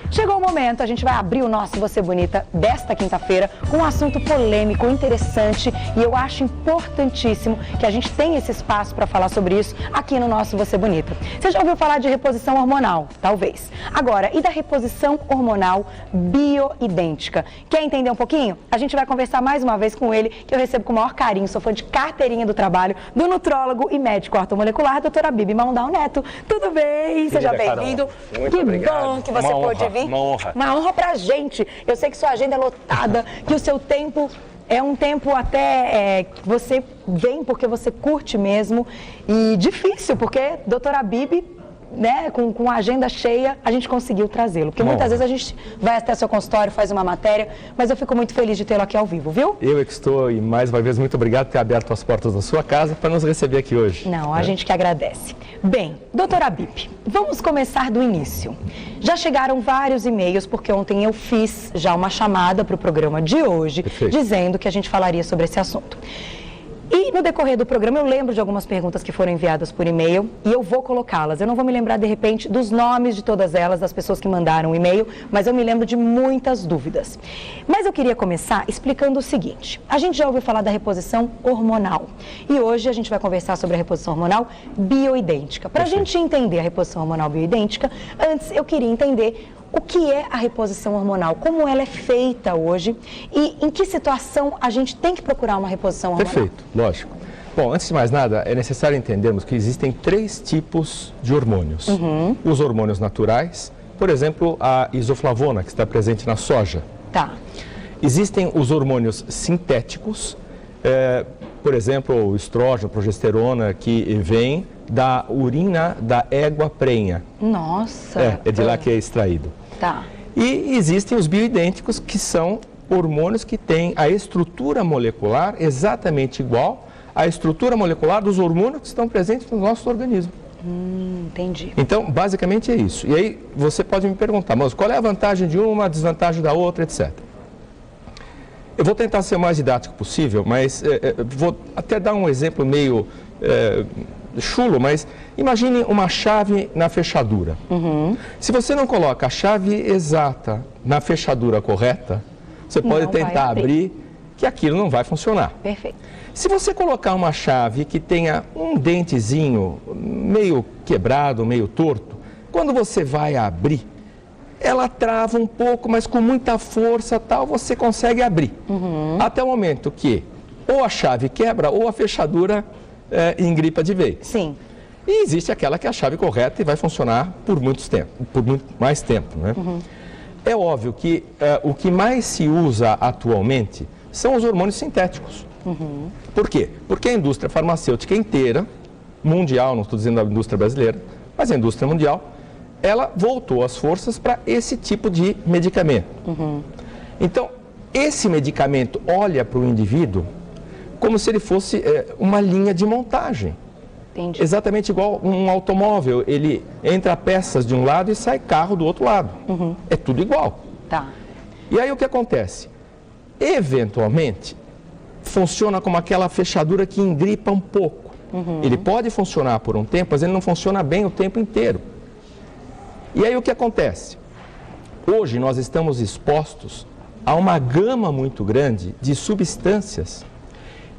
Chegou o momento, a gente vai abrir o nosso Você Bonita desta quinta-feira com um assunto polêmico, interessante, e eu acho importantíssimo que a gente tenha esse espaço para falar sobre isso aqui no nosso Você Bonita. Você já ouviu falar de reposição hormonal? Talvez. Agora, e da reposição hormonal bioidêntica? Quer entender um pouquinho? A gente vai conversar mais uma vez com ele, que eu recebo com o maior carinho, sou fã de carteirinha do trabalho, do nutrólogo e médico ortomolecular, doutora Bibi Maundal Neto. Tudo bem? Seja bem-vindo. Muito obrigado. Bom que você pôde vir. Uma honra. Uma honra pra gente. Eu sei que sua agenda é lotada, que o seu tempo é um tempo até que você vem porque você curte mesmo. E difícil, porque doutora Bibi, né, com a agenda cheia, a gente conseguiu trazê-lo. Porque muitas vezes a gente vai até seu consultório, faz uma matéria, mas eu fico muito feliz de tê-lo aqui ao vivo, viu? Eu é que estou, e mais uma vez, muito obrigado por ter aberto as portas da sua casa para nos receber aqui hoje. Não, a gente que agradece. Bem, doutora Bibi, vamos começar do início. Já chegaram vários e-mails, porque ontem eu fiz já uma chamada para o programa de hoje, dizendo que a gente falaria sobre esse assunto. E no decorrer do programa eu lembro de algumas perguntas que foram enviadas por e-mail e eu vou colocá-las. Eu não vou me lembrar de repente dos nomes de todas elas, das pessoas que mandaram o e-mail, mas eu me lembro de muitas dúvidas. Mas eu queria começar explicando o seguinte. A gente já ouviu falar da reposição hormonal e hoje a gente vai conversar sobre a reposição hormonal bioidêntica. Para a gente entender a reposição hormonal bioidêntica, antes eu queria entender o que é a reposição hormonal, como ela é feita hoje e em que situação a gente tem que procurar uma reposição hormonal? Perfeito, lógico. Bom, antes de mais nada, é necessário entendermos que existem 3 tipos de hormônios. Os hormônios naturais, por exemplo, a isoflavona, que está presente na soja. Tá. Existem os hormônios sintéticos, por exemplo, o estrógeno, progesterona, que vem da urina da égua prenha. Nossa! É de lá que é extraído. Tá. E existem os bioidênticos, que são hormônios que têm a estrutura molecular exatamente igual à estrutura molecular dos hormônios que estão presentes no nosso organismo. Entendi. Então, basicamente é isso. E aí você pode me perguntar, mas qual é a vantagem de uma, a desvantagem da outra, etc. Eu vou tentar ser o mais didático possível, mas vou até dar um exemplo meio chulo, mas imagine uma chave na fechadura. Se você não coloca a chave exata na fechadura correta, você pode tentar abrir, que aquilo não vai funcionar. Perfeito. Se você colocar uma chave que tenha um dentezinho meio quebrado, meio torto, quando você vai abrir, ela trava um pouco, mas com muita força tal, você consegue abrir. Até o momento que ou a chave quebra ou a fechadura engripa de vez. Sim. E existe aquela que é a chave correta e vai funcionar por muito mais tempo, né? É óbvio que o que mais se usa atualmente são os hormônios sintéticos. Por quê? Porque a indústria farmacêutica inteira, mundial, não estou dizendo a indústria brasileira, mas a indústria mundial, ela voltou as forças para esse tipo de medicamento. Então, esse medicamento olha para o indivíduo como se ele fosse uma linha de montagem. Entendi. Exatamente igual um automóvel, ele entra peças de um lado e sai carro do outro lado. É tudo igual. Tá. E aí o que acontece? Eventualmente, funciona como aquela fechadura que engripa um pouco. Ele pode funcionar por um tempo, mas ele não funciona bem o tempo inteiro. E aí o que acontece? Hoje nós estamos expostos a uma gama muito grande de substâncias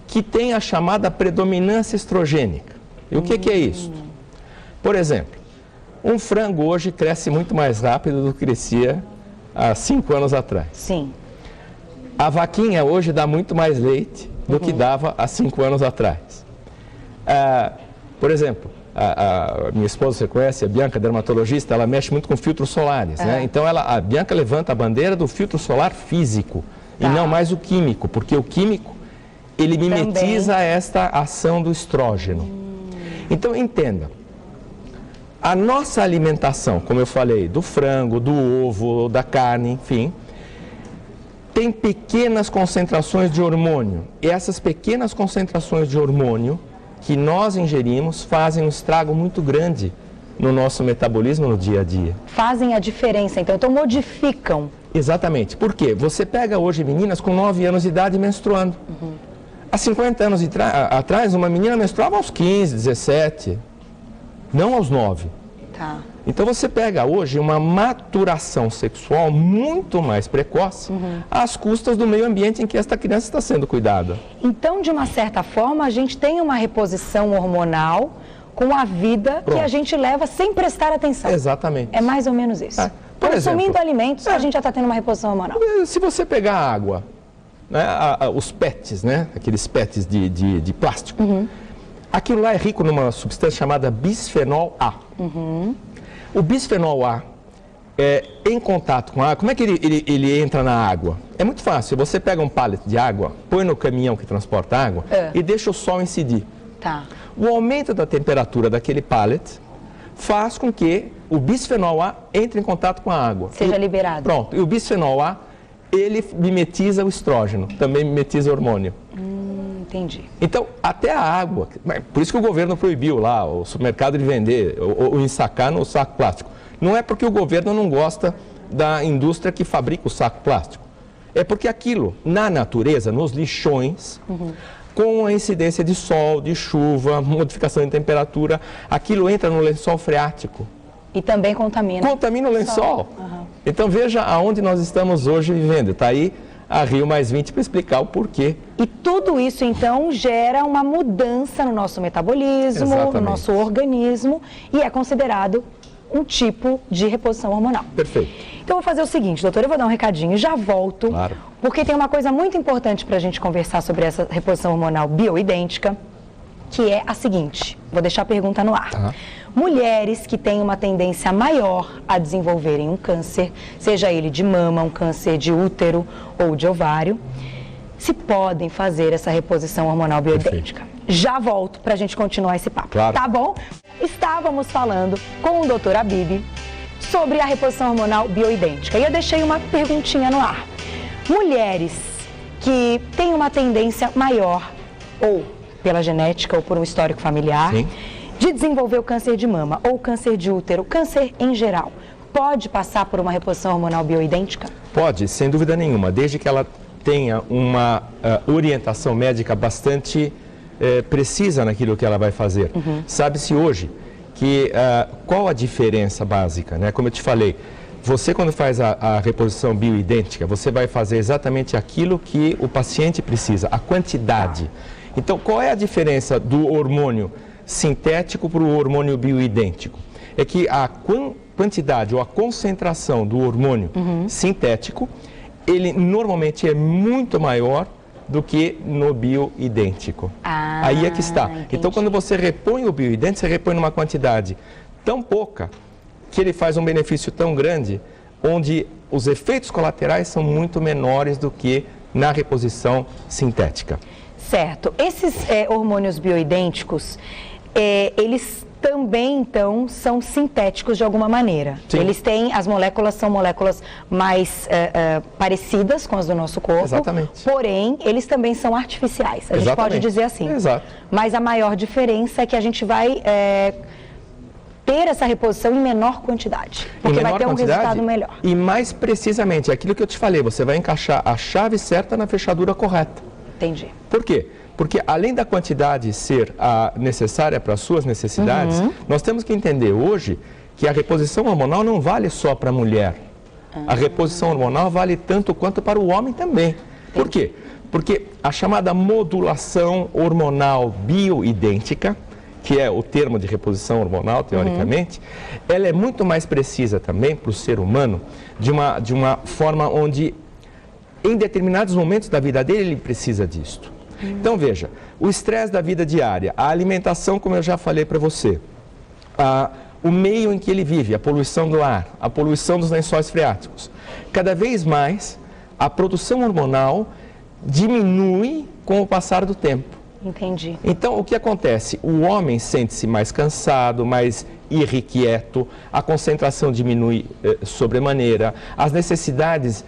que tem a chamada predominância estrogênica. E o que é isso? Por exemplo, um frango hoje cresce muito mais rápido do que crescia há 5 anos atrás. Sim. A vaquinha hoje dá muito mais leite do que dava há 5 anos atrás. Por exemplo, a minha esposa, você conhece, a Bianca, dermatologista, ela mexe muito com filtros solares, né? Então a Bianca levanta a bandeira do filtro solar físico e não mais o químico, porque o químico ele mimetiza esta ação do estrógeno. Então entenda, a nossa alimentação, como eu falei, do frango, do ovo, da carne, enfim, tem pequenas concentrações de hormônio. E essas pequenas concentrações de hormônio que nós ingerimos fazem um estrago muito grande no nosso metabolismo no dia a dia. Fazem a diferença, então modificam. Exatamente. Por quê? Você pega hoje meninas com 9 anos de idade menstruando. Há 50 anos atrás, uma menina menstruava aos 15, 17, não aos 9. Tá. Então você pega hoje uma maturação sexual muito mais precoce às custas do meio ambiente em que esta criança está sendo cuidada. Então, de uma certa forma, a gente tem uma reposição hormonal com a vida que a gente leva sem prestar atenção. Exatamente. É mais ou menos isso. Por Consumindo exemplo, alimentos, a gente já está tendo uma reposição hormonal. Se você pegar a água, né, os PETs, né, aqueles PETs de plástico, aquilo lá é rico numa substância chamada bisfenol A. O bisfenol A, em contato com a água, como é que ele entra na água? É muito fácil, você pega um pallet de água, põe no caminhão que transporta água e deixa o sol incidir. Tá. O aumento da temperatura daquele pallet faz com que o bisfenol A entre em contato com a água. Seja liberado. Pronto, e o bisfenol A, ele mimetiza o estrógeno, também mimetiza o hormônio. Entendi. Então, até a água, por isso que o governo proibiu lá o supermercado de vender ou ensacar no saco plástico. Não é porque o governo não gosta da indústria que fabrica o saco plástico. É porque aquilo, na natureza, nos lixões, com a incidência de sol, de chuva, modificação de temperatura, aquilo entra no lençol freático. E também contamina. Contamina o lençol. Então veja aonde nós estamos hoje vivendo. Está aí a Rio+20 para explicar o porquê. E tudo isso, então, gera uma mudança no nosso metabolismo, no nosso organismo, e é considerado um tipo de reposição hormonal. Perfeito. Então, eu vou fazer o seguinte, doutor, eu vou dar um recadinho e já volto, Claro. Porque tem uma coisa muito importante para a gente conversar sobre essa reposição hormonal bioidêntica, que é a seguinte, vou deixar a pergunta no ar. Mulheres que têm uma tendência maior a desenvolverem um câncer, seja ele de mama, um câncer de útero ou de ovário, se podem fazer essa reposição hormonal bioidêntica. Já volto para a gente continuar esse papo, Claro. Tá bom? Estávamos falando com o doutor Habib sobre a reposição hormonal bioidêntica e eu deixei uma perguntinha no ar. Mulheres que têm uma tendência maior, ou pela genética ou por um histórico familiar, de desenvolver o câncer de mama ou câncer de útero, câncer em geral, pode passar por uma reposição hormonal bioidêntica? Pode, sem dúvida nenhuma, desde que ela tenha uma orientação médica bastante precisa naquilo que ela vai fazer. Sabe-se hoje que qual a diferença básica, né? Como eu te falei, você quando faz a reposição bioidêntica, você vai fazer exatamente aquilo que o paciente precisa, a quantidade. Então, qual é a diferença do hormônio sintético para o hormônio bioidêntico? É que a quantidade ou a concentração do hormônio sintético, ele normalmente é muito maior do que no bioidêntico. Aí é que está. Entendi. Então, quando você repõe o bioidêntico, você repõe numa quantidade tão pouca que ele faz um benefício tão grande, onde os efeitos colaterais são muito menores do que na reposição sintética. Certo. Esses hormônios bioidênticos, eles também, então, são sintéticos de alguma maneira. Sim. Eles têm, as moléculas são moléculas mais parecidas com as do nosso corpo. Exatamente. Porém, eles também são artificiais. A gente pode dizer assim. Exato. Mas a maior diferença é que a gente vai ter essa reposição em menor quantidade. Porque vai ter um resultado melhor. E mais precisamente, aquilo que eu te falei, você vai encaixar a chave certa na fechadura correta. Entendi. Por quê? Porque além da quantidade ser a necessária para as suas necessidades, nós temos que entender hoje que a reposição hormonal não vale só para a mulher. A reposição hormonal vale tanto quanto para o homem também. Por quê? Porque a chamada modulação hormonal bioidêntica, que é o termo de reposição hormonal, teoricamente, ela é muito mais precisa também para o ser humano, de uma forma onde, em determinados momentos da vida dele, ele precisa disto. Então, veja, o estresse da vida diária, a alimentação, como eu já falei para você, o meio em que ele vive, a poluição do ar, a poluição dos lençóis freáticos. Cada vez mais, a produção hormonal diminui com o passar do tempo. Entendi. Então, o que acontece? O homem sente-se mais cansado, mais irrequieto, a concentração diminui sobremaneira, as necessidades,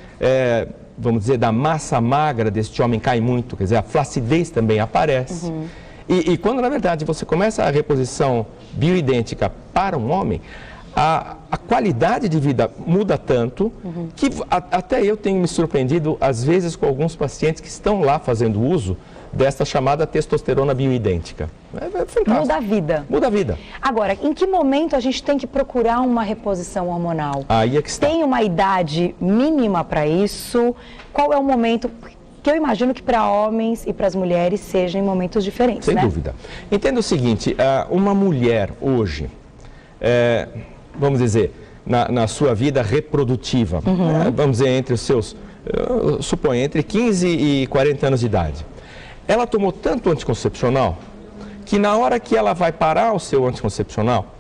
vamos dizer, da massa magra deste homem cai muito, quer dizer, a flacidez também aparece. E quando, na verdade, você começa a reposição bioidêntica para um homem, a qualidade de vida muda tanto que até eu tenho me surpreendido, às vezes, com alguns pacientes que estão lá fazendo uso dessa chamada testosterona bioidêntica. É fantástico. Muda a vida. Muda a vida. Agora, em que momento a gente tem que procurar uma reposição hormonal? Aí é que está. Tem uma idade mínima para isso? Qual é o momento? Que eu imagino que para homens e para as mulheres sejam em momentos diferentes, Sem né? dúvida. Entenda o seguinte, uma mulher hoje, vamos dizer, na sua vida reprodutiva, vamos dizer, entre os seus, suponho, entre 15 e 40 anos de idade, ela tomou tanto anticoncepcional que na hora que ela vai parar o seu anticoncepcional,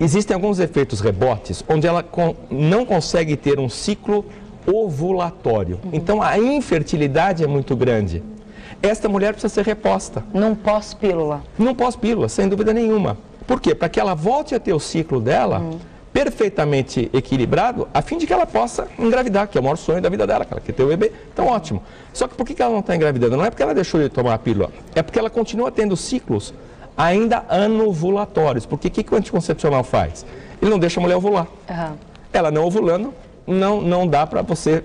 existem alguns efeitos rebotes onde ela não consegue ter um ciclo ovulatório. Então a infertilidade é muito grande. Esta mulher precisa ser reposta. Num pós-pílula. Num pós-pílula, sem dúvida nenhuma. Por quê? Para que ela volte a ter o ciclo dela perfeitamente equilibrado, a fim de que ela possa engravidar, que é o maior sonho da vida dela, que ela quer ter o bebê. Então, ótimo. Só que por que ela não está engravidando? Não é porque ela deixou de tomar a pílula, é porque ela continua tendo ciclos ainda anovulatórios. Porque o que o anticoncepcional faz? Ele não deixa a mulher ovular. Ela não ovulando, não dá para você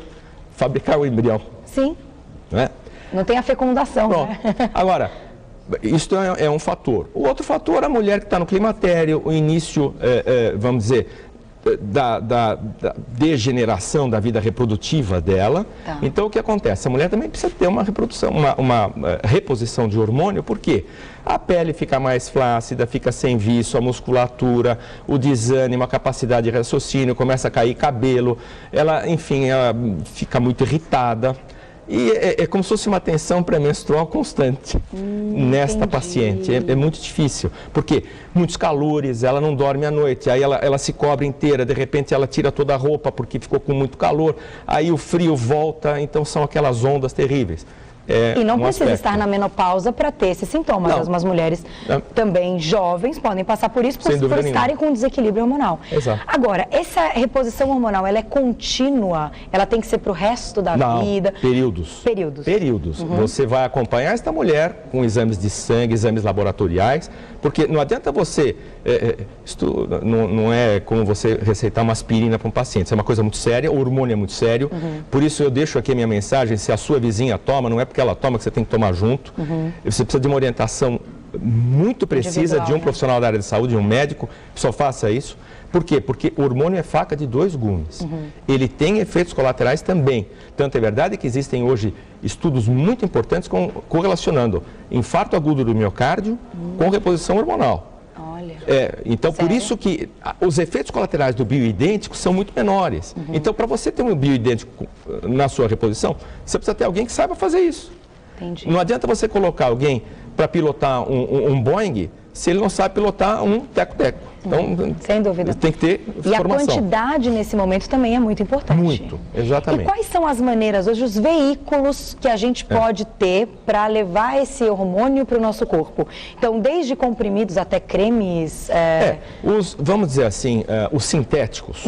fabricar o embrião. Sim. Não é? Não tem a fecundação, né? Agora, isso é um fator. O outro fator é a mulher que está no climatério, o início, vamos dizer, da degeneração da vida reprodutiva dela. Tá. Então, o que acontece? A mulher também precisa ter uma reprodução, uma reposição de hormônio, por quê? A pele fica mais flácida, fica sem viço, a musculatura, o desânimo, a capacidade de raciocínio, começa a cair cabelo, ela, enfim, ela fica muito irritada. E é como se fosse uma tensão pré-menstrual constante nesta paciente. É muito difícil, porque muitos calores, ela não dorme à noite, aí ela se cobre inteira, de repente ela tira toda a roupa porque ficou com muito calor, aí o frio volta, então são aquelas ondas terríveis. E não precisa estar na menopausa para ter esses sintomas. Algumas mulheres também jovens podem passar por isso por estarem com desequilíbrio hormonal. Exato. Agora, essa reposição hormonal, ela é contínua? Ela tem que ser para o resto da vida? Períodos. Períodos. Você vai acompanhar esta mulher com exames de sangue, exames laboratoriais, porque não adianta você... Isto não é como você receitar uma aspirina para um paciente. Isso é uma coisa muito séria, o hormônio é muito sério. Por isso eu deixo aqui a minha mensagem, se a sua vizinha toma, não é porque ela toma que você tem que tomar junto. Você precisa de uma orientação muito precisa de um profissional da área de saúde, de um médico, que só faça isso. Por quê? Porque o hormônio é faca de dois gumes. Ele tem efeitos colaterais também. Tanto é verdade que existem hoje estudos muito importantes correlacionando infarto agudo do miocárdio com reposição hormonal. Então, por isso que os efeitos colaterais do bioidêntico são muito menores. Então, para você ter um bioidêntico na sua reposição, você precisa ter alguém que saiba fazer isso. Entendi. Não adianta você colocar alguém para pilotar um Boeing se ele não sabe pilotar um teco-teco. Então, sem dúvida. Tem que ter formação. E a quantidade nesse momento também é muito importante. Muito, exatamente. E quais são as maneiras hoje, os veículos que a gente pode ter para levar esse hormônio para o nosso corpo? Então, desde comprimidos até cremes... vamos dizer assim, os sintéticos.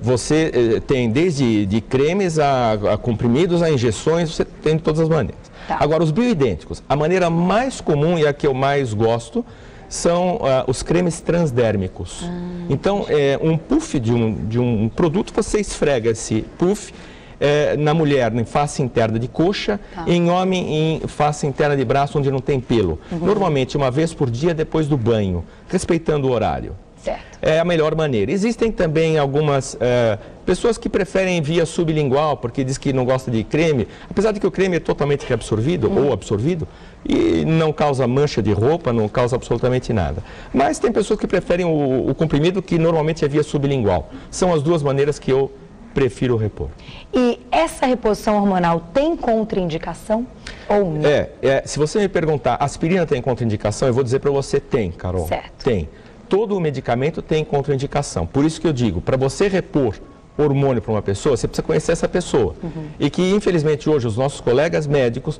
Você tem desde de cremes a comprimidos, a injeções, você tem de todas as maneiras. Tá. Agora, os bioidênticos, a maneira mais comum e a que eu mais gosto são os cremes transdérmicos. Então, um puff de um produto, você esfrega esse puff na mulher em face interna de coxa, em homem em face interna de braço onde não tem pelo. Normalmente, uma vez por dia depois do banho, respeitando o horário. Certo. É a melhor maneira. Existem também algumas pessoas que preferem via sublingual, porque diz que não gosta de creme, apesar de que o creme é totalmente reabsorvido ou absorvido e não causa mancha de roupa, não causa absolutamente nada. Mas tem pessoas que preferem o comprimido, que normalmente é via sublingual. São as duas maneiras que eu prefiro repor. E essa reposição hormonal tem contraindicação ou não? Se você me perguntar, aspirina tem contraindicação? Eu vou dizer para você, tem, Carol. Certo. Tem. Todo o medicamento tem contraindicação. Por isso que eu digo, para você repor hormônio para uma pessoa, você precisa conhecer essa pessoa. E que, infelizmente, hoje os nossos colegas médicos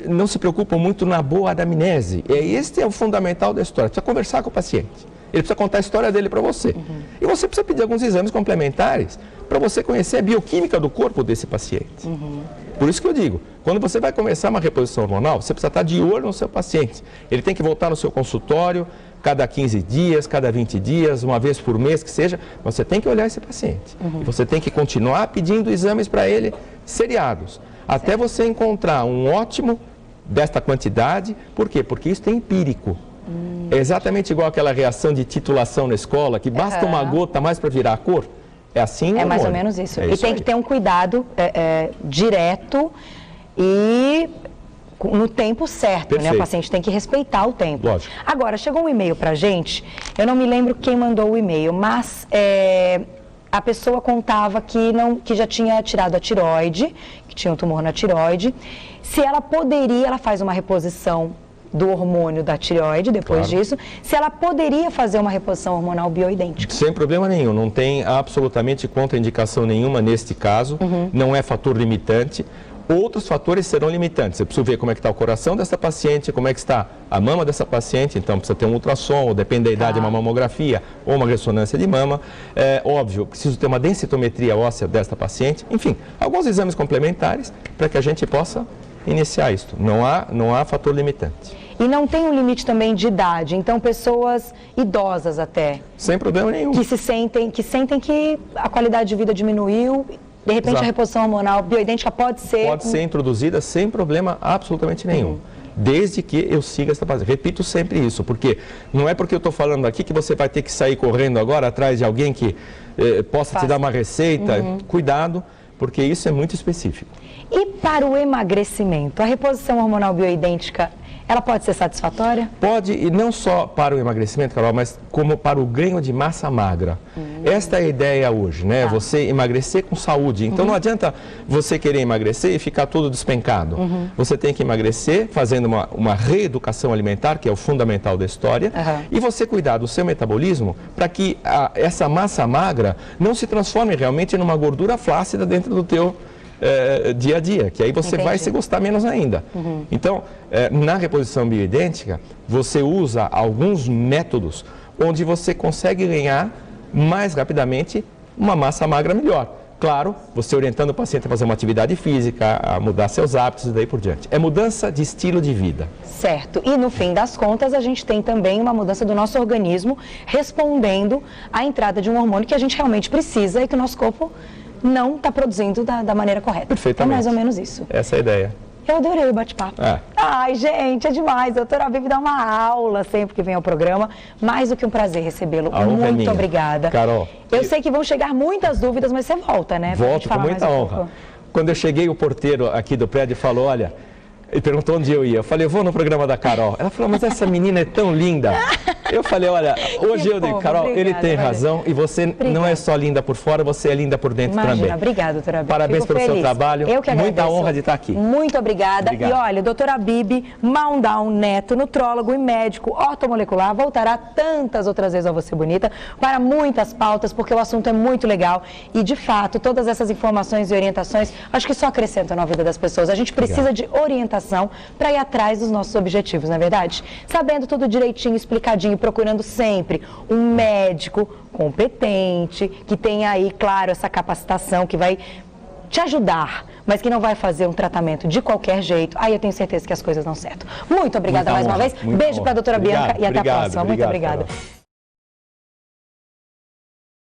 não se preocupam muito na boa anamnese. Este é o fundamental da história. Precisa conversar com o paciente. Ele precisa contar a história dele para você. E você precisa pedir alguns exames complementares para você conhecer a bioquímica do corpo desse paciente. Por isso que eu digo, quando você vai começar uma reposição hormonal, você precisa estar de olho no seu paciente. Ele tem que voltar no seu consultório cada 15 dias, cada 20 dias, uma vez por mês que seja, você tem que olhar esse paciente. E você tem que continuar pedindo exames para ele seriados, até você encontrar um ótimo desta quantidade. Por quê? Porque isso é empírico. É exatamente igual aquela reação de titulação na escola, que basta uma gota mais para virar a cor. É assim? É mais ou menos isso. E tem que ter um cuidado direto e no tempo certo, né? O paciente tem que respeitar o tempo. Lógico. Agora, chegou um e-mail pra gente, eu não me lembro quem mandou o e-mail, mas a pessoa contava que já tinha tirado a tireoide, que tinha um tumor na tireoide. Se ela poderia, ela faz uma reposição do hormônio da tireoide depois disso, se ela poderia fazer uma reposição hormonal bioidêntica. Sem problema nenhum, não tem absolutamente contraindicação nenhuma neste caso, não é fator limitante. Outros fatores serão limitantes. Eu preciso ver como é que está o coração dessa paciente, como é que está a mama dessa paciente, então precisa ter um ultrassom, ou depende da idade, uma mamografia ou uma ressonância de mama. É óbvio, preciso ter uma densitometria óssea desta paciente. Enfim, alguns exames complementares para que a gente possa iniciar isto. Não há fator limitante. E não tem um limite também de idade, então pessoas idosas até. Sem problema nenhum. Que sentem que a qualidade de vida diminuiu. De repente, a reposição hormonal bioidêntica pode ser... Pode ser introduzida sem problema absolutamente nenhum. Desde que eu siga essa base. Repito sempre isso, porque não é porque eu estou falando aqui que você vai ter que sair correndo agora atrás de alguém que possa te dar uma receita. Cuidado, porque isso é muito específico. E para o emagrecimento, a reposição hormonal bioidêntica, ela pode ser satisfatória? Pode, e não só para o emagrecimento, Carol, mas como para o ganho de massa magra. Esta é a ideia hoje, né? Você emagrecer com saúde. Então não adianta você querer emagrecer e ficar todo despencado. Você tem que emagrecer fazendo uma reeducação alimentar, que é o fundamental da história, e você cuidar do seu metabolismo para que essa massa magra não se transforme realmente numa gordura flácida dentro do teu dia a dia, que aí você vai se gostar menos ainda. Então, na reposição bioidêntica, você usa alguns métodos onde você consegue ganhar mais rapidamente uma massa magra melhor. Claro, você orientando o paciente a fazer uma atividade física, a mudar seus hábitos e daí por diante. É mudança de estilo de vida. Certo. E no fim das contas, a gente tem também uma mudança do nosso organismo respondendo à entrada de um hormônio que a gente realmente precisa e que o nosso corpo não está produzindo da maneira correta. Perfeitamente. É mais ou menos isso. Essa é a ideia. Eu adorei o bate-papo. Ai, gente, é demais. A doutora Bibi dá uma aula sempre que vem ao programa. Mais do que um prazer recebê-lo. Muito obrigada. Carol. Eu sei que vão chegar muitas dúvidas, mas você volta, né? Volto com muita honra. Quando eu cheguei, o porteiro aqui do prédio falou, olha... Ele perguntou onde eu ia. Eu falei, eu vou no programa da Carol. Ela falou, mas essa menina é tão linda. Eu falei, olha, hoje eu digo, Carol, ele tem razão e você não é só linda por fora, você é linda por dentro também. Obrigada, doutora Bibi. Parabéns pelo seu trabalho. Eu que agradeço. Muita honra de estar aqui. Muito obrigada. E olha, doutora Bibi Maundão Neto, nutrólogo e médico ortomolecular, voltará tantas outras vezes ao Você Bonita para muitas pautas, porque o assunto é muito legal e, de fato, todas essas informações e orientações, acho que só acrescentam na vida das pessoas. A gente precisa de orientação para ir atrás dos nossos objetivos, não é verdade? Sabendo tudo direitinho, explicadinho, procurando sempre um médico competente, que tenha aí, claro, essa capacitação, que vai te ajudar, mas que não vai fazer um tratamento de qualquer jeito. Aí eu tenho certeza que as coisas dão certo. Muito obrigada mais uma vez. Beijo para a doutora Bianca e até a próxima. Muito obrigada.